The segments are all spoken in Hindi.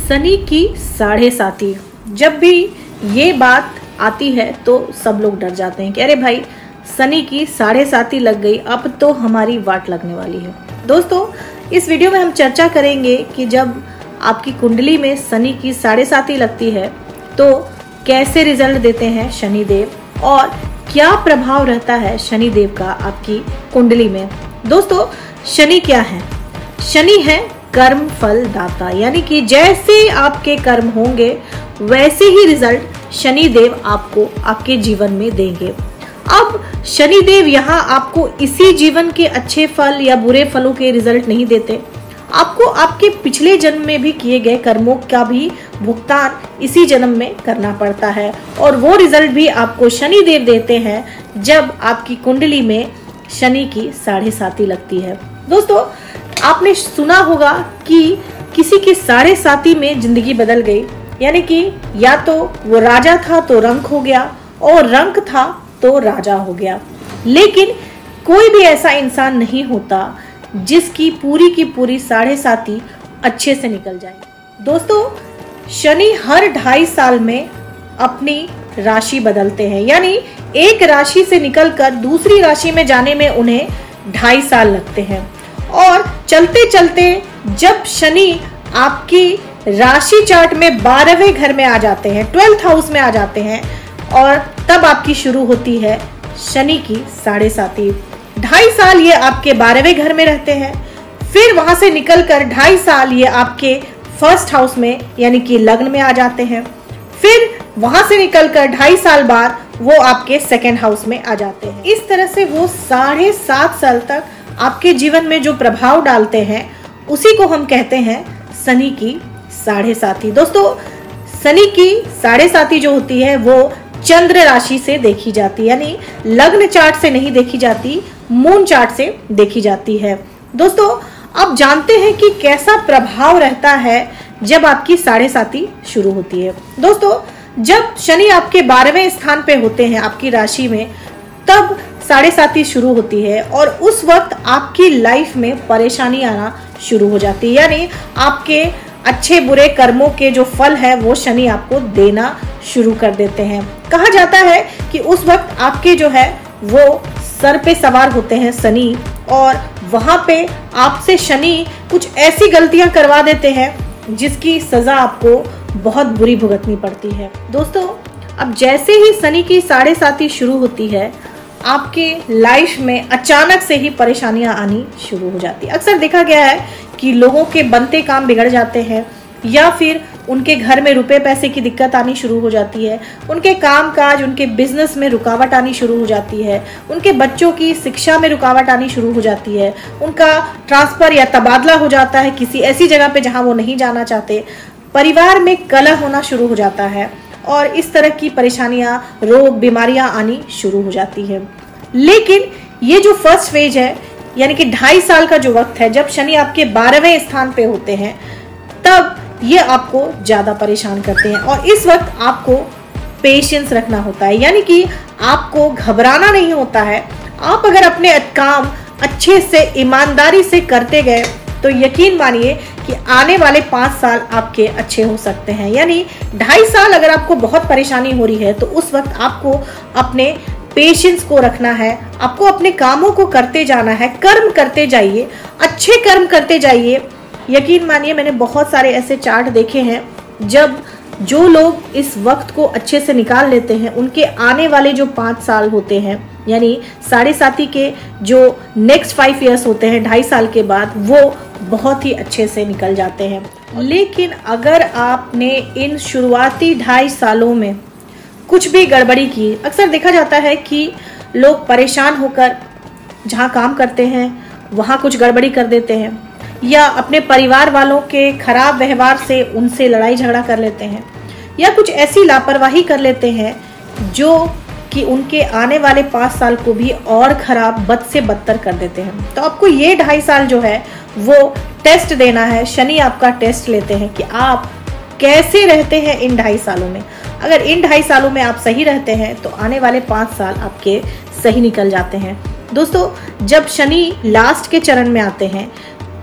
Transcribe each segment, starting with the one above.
शनि की साढ़े साती। जब भी ये बात आती है तो सब लोग डर जाते हैं कि अरे भाई शनि की साढ़े साती लग गई, अब तो हमारी वाट लगने वाली है। दोस्तों, इस वीडियो में हम चर्चा करेंगे कि जब आपकी कुंडली में शनि की साढ़े साती लगती है तो कैसे रिजल्ट देते हैं शनि देव और क्या प्रभाव रहता है शनि देव का आपकी कुंडली में। दोस्तों, शनि क्या है? शनि है कर्म फल दाता, यानी कि जैसे आपके कर्म होंगे वैसे ही रिजल्ट शनि देव आपको आपके जीवन में देंगे। अब शनि देव यहाँ आपको इसी जीवन के अच्छे फल या बुरे फलों के रिजल्ट नहीं देते, आपको आपके पिछले जन्म में भी किए गए कर्मों का भी भुगतान इसी जन्म में करना पड़ता है और वो रिजल्ट भी आपको शनि देव देते हैं जब आपकी कुंडली में शनि की साढ़े साती लगती है। दोस्तों, आपने सुना होगा कि किसी की साढ़े साती में जिंदगी बदल गई, यानी कि या तो वो राजा था तो रंक हो गया और रंक था तो राजा हो गया। लेकिन कोई भी ऐसा इंसान नहीं होता जिसकी पूरी की पूरी साढ़े साती अच्छे से निकल जाए। दोस्तों, शनि हर 2.5 साल में अपनी राशि बदलते हैं, यानी एक राशि से निकलकर दूसरी राशि में जाने में उन्हें 2.5 साल लगते हैं। और चलते चलते जब शनि आपकी राशि चार्ट में 12वें घर में आ जाते हैं, 12th हाउस में आ जाते हैं, और तब आपकी शुरू होती है शनि की साढ़े साती। 2.5 साल ये आपके 12वें घर में रहते हैं, फिर वहां से निकलकर 2.5 साल ये आपके फर्स्ट हाउस में यानी कि लग्न में आ जाते हैं, फिर वहां से निकलकर 2.5 साल बाद वो आपके सेकेंड हाउस में आ जाते हैं। इस तरह से वो 7.5 साल तक आपके जीवन में जो प्रभाव डालते हैं उसी को हम कहते हैं शनि की साढ़े साती। दोस्तों, शनि की साढ़े साती जो होती है वो चंद्र राशि से देखी जाती है, यानी लग्न चार्ट से नहीं देखी जाती, मून चार्ट से देखी जाती है। दोस्तों, अब जानते हैं कि कैसा प्रभाव रहता है जब आपकी साढ़े साती शुरू होती है। दोस्तों, जब शनि आपके 12वें स्थान पे होते हैं आपकी राशि में, तब साढ़े साती शुरू होती है और उस वक्त आपकी लाइफ में परेशानी आना शुरू हो जाती है, यानी आपके अच्छे बुरे कर्मों के जो फल है वो शनि आपको देना शुरू कर देते हैं। कहा जाता है कि उस वक्त आपके जो है वो सर पे सवार होते हैं शनि, और वहां पे आपसे शनि कुछ ऐसी गलतियां करवा देते हैं जिसकी सजा आपको बहुत बुरी भुगतनी पड़ती है। दोस्तों, अब जैसे ही शनि की साढ़े साती शुरू होती है आपके लाइफ में अचानक से ही परेशानियां आनी शुरू हो जाती है। अक्सर देखा गया है कि लोगों के बनते काम बिगड़ जाते हैं, या फिर उनके घर में रुपए पैसे की दिक्कत आनी शुरू हो जाती है, उनके काम काज उनके बिजनेस में रुकावट आनी शुरू हो जाती है, उनके बच्चों की शिक्षा में रुकावट आनी शुरू हो जाती है, उनका ट्रांसफर या तबादला हो जाता है किसी ऐसी जगह पे जहां वो नहीं जाना चाहते, परिवार में कलह होना शुरू हो जाता है और इस तरह की परेशानियां, रोग, बीमारियां आनी शुरू हो जाती है। लेकिन ये जो फर्स्ट फेज है, यानी कि 2.5 साल का जो वक्त है जब शनि आपके 12वें स्थान पे होते हैं, तब ये आपको ज्यादा परेशान करते हैं और इस वक्त आपको पेशेंस रखना होता है, यानी कि आपको घबराना नहीं होता है। आप अगर अपने काम अच्छे से ईमानदारी से करते गए तो यकीन मानिए कि आने वाले 5 साल आपके अच्छे हो सकते हैं। यानी 2.5 साल अगर आपको बहुत परेशानी हो रही है तो उस वक्त आपको अपने पेशेंस को रखना है, आपको अपने कामों को करते जाना है, कर्म करते जाइए, अच्छे कर्म करते जाइए। यकीन मानिए, मैंने बहुत सारे ऐसे चार्ट देखे हैं जब जो लोग इस वक्त को अच्छे से निकाल लेते हैं उनके आने वाले जो 5 साल होते हैं, यानी साढ़े साती के जो नेक्स्ट 5 इयर्स होते हैं 2.5 साल के बाद, वो बहुत ही अच्छे से निकल जाते हैं। लेकिन अगर आपने इन शुरुआती 2.5 सालों में कुछ भी गड़बड़ी की, अक्सर देखा जाता है कि लोग परेशान होकर जहाँ काम करते हैं वहाँ कुछ गड़बड़ी कर देते हैं, या अपने परिवार वालों के खराब व्यवहार से उनसे लड़ाई झगड़ा कर लेते हैं, या कुछ ऐसी लापरवाही कर लेते हैं जो कि उनके आने वाले 5 साल को भी और खराब, बद से बदतर कर देते हैं। तो आपको ये 2.5 साल जो है वो टेस्ट देना है। शनि आपका टेस्ट लेते हैं कि आप कैसे रहते हैं इन 2.5 सालों में। अगर इन 2.5 सालों में आप सही रहते हैं तो आने वाले 5 साल आपके सही निकल जाते हैं। दोस्तों, जब शनि लास्ट के चरण में आते हैं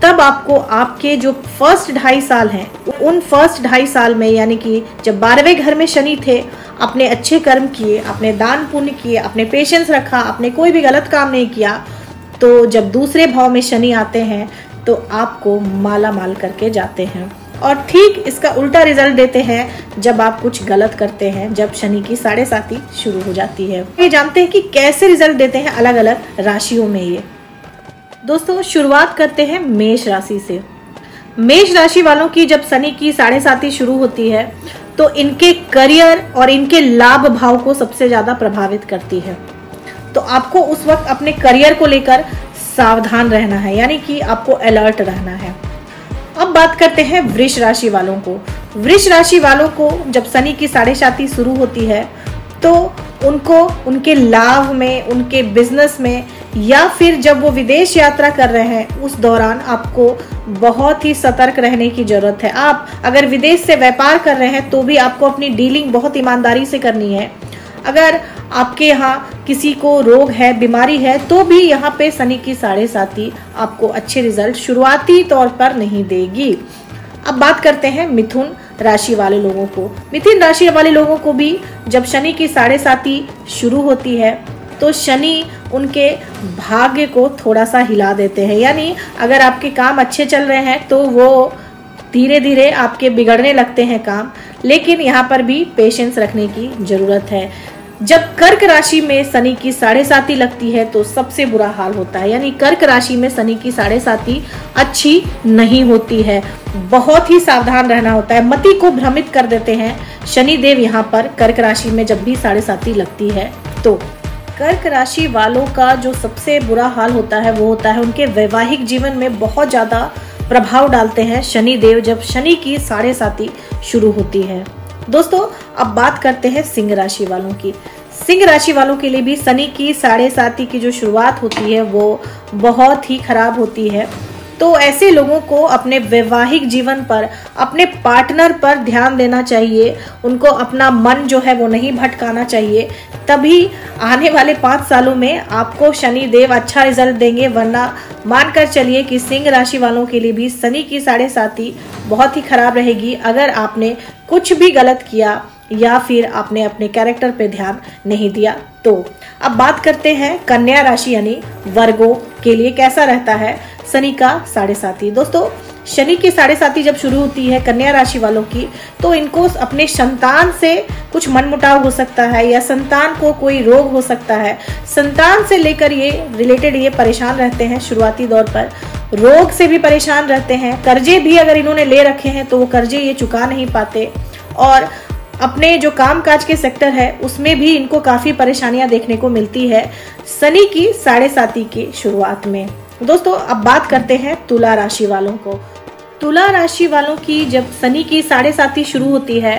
तब आपको आपके जो फर्स्ट 2.5 साल हैं, उन फर्स्ट 2.5 साल में, यानी कि जब 12वें घर में शनि थे, आपने अच्छे कर्म किए, आपने दान पुण्य किए, आपने पेशेंस रखा, आपने कोई भी गलत काम नहीं किया, तो जब दूसरे भाव में शनि आते हैं तो आपको माला माल करके जाते हैं। और ठीक इसका उल्टा रिजल्ट देते हैं जब आप कुछ गलत करते हैं, जब शनि की 7.5 शुरू हो जाती है। ये जानते हैं कि कैसे रिजल्ट देते हैं अलग अलग राशियों में। ये दोस्तों शुरुआत करते हैं मेष राशि से। मेष राशि वालों की जब शनि की 7.5 शुरू होती है तो इनके करियर और इनके लाभ भाव को सबसे ज्यादा प्रभावित करती है। तो आपको उस वक्त अपने करियर को लेकर सावधान रहना है, यानी कि आपको अलर्ट रहना है। अब बात करते हैं वृष राशि वालों को। वृष राशि वालों को जब शनि की 7.5 शुरू होती है तो उनको उनके लाभ में, उनके बिजनेस में, या फिर जब वो विदेश यात्रा कर रहे हैं उस दौरान आपको बहुत ही सतर्क रहने की जरूरत है। आप अगर विदेश से व्यापार कर रहे हैं तो भी आपको अपनी डीलिंग बहुत ईमानदारी से करनी है। अगर आपके यहाँ किसी को रोग है, बीमारी है, तो भी यहाँ पे शनि की 7.5 आपको अच्छे रिजल्ट शुरुआती तौर पर नहीं देगी। अब बात करते हैं मिथुन राशि वाले लोगों को। मिथुन राशि वाले लोगों को भी जब शनि की 7.5 शुरू होती है तो शनि उनके भाग्य को थोड़ा सा हिला देते हैं। यानी अगर आपके काम अच्छे चल रहे हैं तो वो धीरे धीरे आपके बिगड़ने लगते हैं काम, लेकिन यहाँ पर भी पेशेंस रखने की जरूरत है। जब कर्क राशि में शनि की 7.5 लगती है तो सबसे बुरा हाल होता है। यानी कर्क राशि में शनि की 7.5 अच्छी नहीं होती है, बहुत ही सावधान रहना होता है। मति को भ्रमित कर देते हैं शनि देव यहाँ पर कर्क राशि में जब भी 7.5 लगती है। तो कर्क राशि वालों का जो सबसे बुरा हाल होता है वो होता है उनके वैवाहिक जीवन में बहुत ज्यादा प्रभाव डालते हैं शनि देव जब शनि की 7.5 शुरू होती है। दोस्तों अब बात करते हैं सिंह राशि वालों की। सिंह राशि वालों के लिए भी शनि की 7.5 की जो शुरुआत होती है वो बहुत ही खराब होती है। तो ऐसे लोगों को अपने वैवाहिक जीवन पर, अपने पार्टनर पर ध्यान देना चाहिए। उनको अपना मन जो है वो नहीं भटकाना चाहिए, तभी आने वाले 5 सालों में आपको शनि देव अच्छा रिजल्ट देंगे। वरना मानकर चलिए कि सिंह राशि वालों के लिए भी शनि की 7.5 बहुत ही खराब रहेगी अगर आपने कुछ भी गलत किया या फिर आपने अपने कैरेक्टर पे ध्यान नहीं दिया। तो अब बात करते हैं कन्या राशि यानी वर्गों के लिए कैसा रहता है शनि का 7.5। दोस्तों शनि की 7.5 जब शुरू होती है कन्या राशि वालों की तो इनको अपने संतान से कुछ मनमुटाव हो सकता है या संतान को कोई रोग हो सकता है। संतान से लेकर ये रिलेटेड ये परेशान रहते हैं, शुरुआती दौर पर रोग से भी परेशान रहते हैं। कर्जे भी अगर इन्होंने ले रखे हैं तो वो कर्जे ये चुका नहीं पाते, और अपने जो कामकाज के सेक्टर है उसमें भी इनको काफी परेशानियां देखने को मिलती है शनि की 7.5 की शुरुआत में। दोस्तों अब बात करते हैं तुला राशि वालों को। तुला राशि वालों की जब शनि की 7.5 शुरू होती है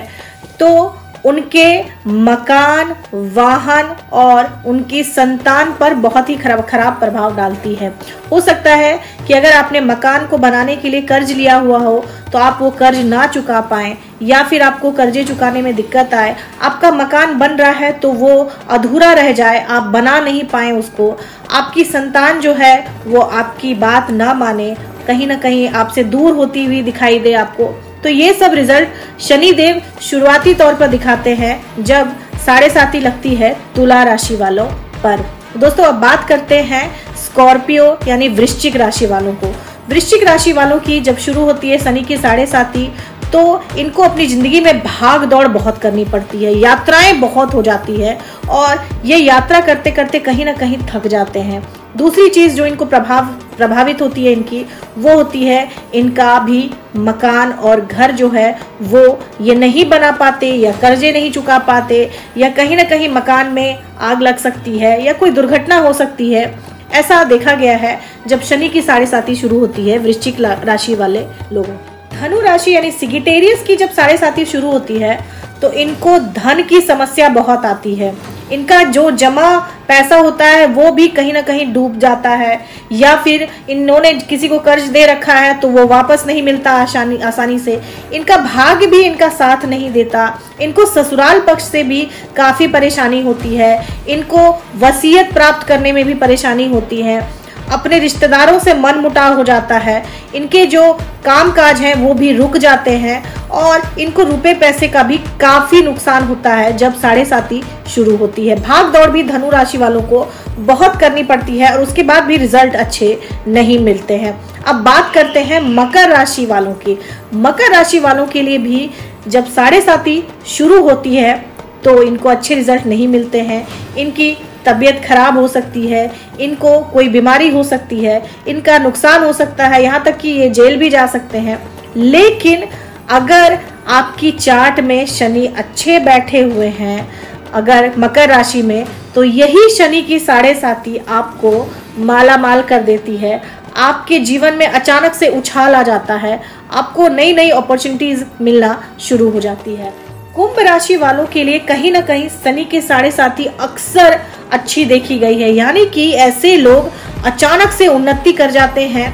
तो उनके मकान, वाहन और उनकी संतान पर बहुत ही खराब प्रभाव डालती है। हो सकता है कि अगर आपने मकान को बनाने के लिए कर्ज लिया हुआ हो तो आप वो कर्ज ना चुका पाएं, या फिर आपको कर्जे चुकाने में दिक्कत आए। आपका मकान बन रहा है तो वो अधूरा रह जाए, आप बना नहीं पाए उसको। आपकी संतान जो है वो आपकी बात ना माने, कहीं ना कहीं आपसे दूर होती हुई दिखाई दे आपको। तो ये सब रिजल्ट शनि देव शुरुआती तौर पर दिखाते हैं जब 7.5 लगती है तुला राशि वालों पर। दोस्तों अब बात करते हैं स्कॉर्पियो यानी वृश्चिक राशि वालों को। वृश्चिक राशि वालों की जब शुरू होती है शनि की 7.5 तो इनको अपनी जिंदगी में भाग दौड़ बहुत करनी पड़ती है, यात्राएं बहुत हो जाती है और ये यात्रा करते करते कहीं ना कहीं थक जाते हैं। दूसरी चीज जो इनको प्रभावित होती है इनकी, वो होती है इनका भी मकान और घर जो है वो ये नहीं बना पाते, या कर्जे नहीं चुका पाते, या कहीं ना कहीं मकान में आग लग सकती है या कोई दुर्घटना हो सकती है। ऐसा देखा गया है जब शनि की 7.5 शुरू होती है वृश्चिक राशि वाले लोगों। धनु राशि यानी सिगिटेरियस की जब 7.5 शुरू होती है तो इनको धन की समस्या बहुत आती है। इनका जो जमा पैसा होता है वो भी कहीं ना कहीं डूब जाता है, या फिर इन्होंने किसी को कर्ज दे रखा है तो वो वापस नहीं मिलता आसानी से। इनका भाग्य भी इनका साथ नहीं देता। इनको ससुराल पक्ष से भी काफी परेशानी होती है। इनको वसीयत प्राप्त करने में भी परेशानी होती है। अपने रिश्तेदारों से मन मुटाव हो जाता है, इनके जो कामकाज हैं वो भी रुक जाते हैं और इनको रुपए पैसे का भी काफी नुकसान होता है जब साढ़े साती शुरू होती है। भाग दौड़ भी धनु राशि वालों को बहुत करनी पड़ती है और उसके बाद भी रिजल्ट अच्छे नहीं मिलते हैं। अब बात करते हैं मकर राशि वालों की। मकर राशि वालों के लिए भी जब साढ़े साती शुरू होती है तो इनको अच्छे रिजल्ट नहीं मिलते हैं। इनकी तबीयत खराब हो सकती है, इनको कोई बीमारी हो सकती है, इनका नुकसान हो सकता है, यहाँ तक कि ये जेल भी जा सकते हैं। लेकिन अगर आपकी चार्ट में शनि अच्छे बैठे हुए हैं अगर मकर राशि में, तो यही शनि की साढ़े साती आपको माला माल कर देती है। आपके जीवन में अचानक से उछाल आ जाता है, आपको नई नई अपॉर्चुनिटीज मिलना शुरू हो जाती है। कुंभ राशि वालों के लिए कहीं ना कहीं शनि के साढ़े साती अक्सर अच्छी देखी गई है, यानी कि ऐसे लोग अचानक से उन्नति कर जाते हैं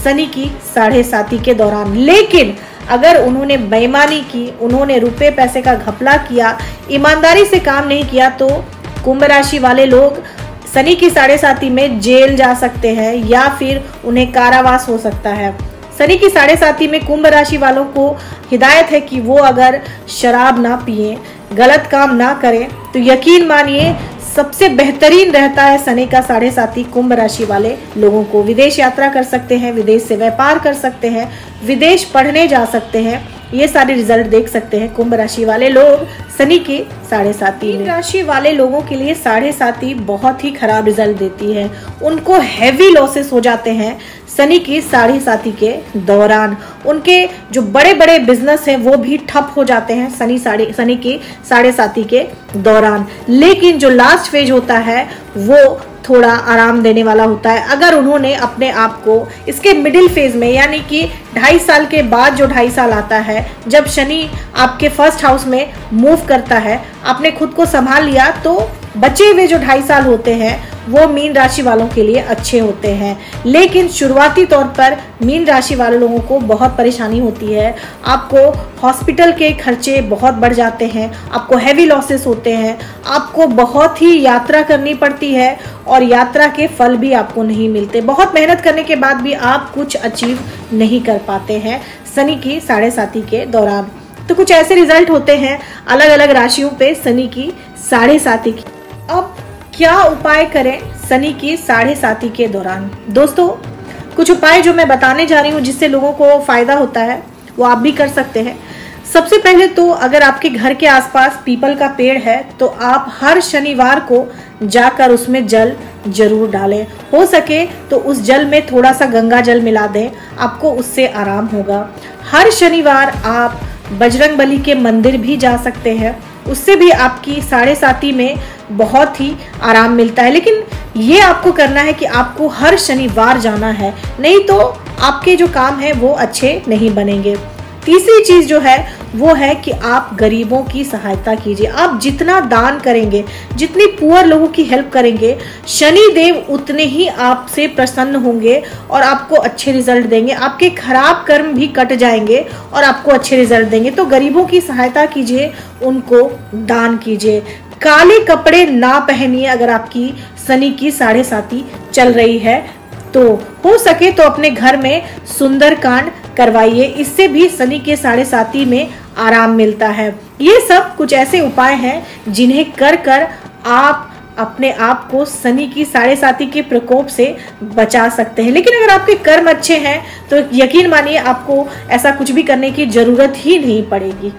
शनि की साढ़े साती के दौरान। लेकिन अगर उन्होंने बेईमानी की, उन्होंने रुपए पैसे का घपला किया, ईमानदारी से काम नहीं किया, तो कुंभ राशि वाले लोग शनि की साढ़े साती में जेल जा सकते हैं या फिर उन्हें कारावास हो सकता है। शनि की साढ़े साती में कुंभ राशि वालों को हिदायत है कि वो अगर शराब ना पिए, गलत काम ना करें, तो यकीन मानिए सबसे बेहतरीन रहता है शनि का साढ़े साती कुंभ राशि वाले लोगों को। विदेश यात्रा कर सकते हैं, विदेश से व्यापार कर सकते हैं, विदेश पढ़ने जा सकते हैं, ये सारे रिजल्ट देख सकते हैं कुंभ राशि वाले लोग शनि की साढ़े साती में। राशि वाले लोगों के लिए साढ़े साती बहुत ही खराब रिजल्ट देती है। उनको हैवी लॉसेस हो जाते हैं शनि की साढ़े साती के दौरान। उनके जो बड़े बड़े बिजनेस हैं वो भी ठप हो जाते हैं शनि की साढ़े साती के दौरान। लेकिन जो लास्ट फेज होता है वो थोड़ा आराम देने वाला होता है। अगर उन्होंने अपने आप को इसके मिडिल फेज में, यानी कि 2.5 साल के बाद जो 2.5 साल आता है जब शनि आपके फर्स्ट हाउस में मूव करता है, आपने खुद को संभाल लिया, तो बचे हुए जो 2.5 साल होते हैं वो मीन राशि वालों के लिए अच्छे होते हैं। लेकिन शुरुआती तौर पर मीन राशि वाले लोगों को बहुत परेशानी होती है। आपको हॉस्पिटल के खर्चे बहुत बढ़ जाते हैं, आपको हैवी लॉसेस होते हैं, आपको बहुत ही यात्रा करनी पड़ती है और यात्रा के फल भी आपको नहीं मिलते। बहुत मेहनत करने के बाद भी आप कुछ अचीव नहीं कर पाते हैं शनि की साढ़े साती के दौरान। तो कुछ ऐसे रिजल्ट होते हैं अलग अलग राशियों पे शनि की साढ़े साती की। अब क्या उपाय करें शनि की साढ़े साती के दौरान? दोस्तों, कुछ उपाय जो मैं बताने जा रही हूँ जिससे लोगों को फायदा होता है वो आप भी कर सकते हैं। सबसे पहले तो अगर आपके घर के आसपास पीपल का पेड़ है तो आप हर शनिवार को जाकर उसमें जल जरूर डालें। हो सके तो उस जल में थोड़ा सा गंगा जल मिला दें, आपको उससे आराम होगा। हर शनिवार आप बजरंगबली के मंदिर भी जा सकते हैं, उससे भी आपकी साढ़े साती में बहुत ही आराम मिलता है। लेकिन ये आपको करना है कि आपको हर शनिवार जाना है, नहीं तो आपके जो काम है वो अच्छे नहीं बनेंगे। तीसरी चीज जो है वो है कि आप गरीबों की सहायता कीजिए। आप जितना दान करेंगे, जितनी पुअर लोगों की हेल्प करेंगे, शनि देव उतने ही आपसे प्रसन्न होंगे और आपको अच्छे रिजल्ट देंगे। आपके खराब कर्म भी कट जाएंगे और आपको अच्छे रिजल्ट देंगे। तो गरीबों की सहायता कीजिए, उनको दान कीजिए। काले कपड़े ना पहनिए अगर आपकी शनि की साढ़े साती चल रही है तो। हो सके तो अपने घर में सुंदरकांड करवाइए, इससे भी शनि के साढ़े साती में आराम मिलता है। ये सब कुछ ऐसे उपाय हैं जिन्हें कर कर आप अपने आप को शनि की साढ़े साती के प्रकोप से बचा सकते हैं। लेकिन अगर आपके कर्म अच्छे हैं तो यकीन मानिए आपको ऐसा कुछ भी करने की जरूरत ही नहीं पड़ेगी।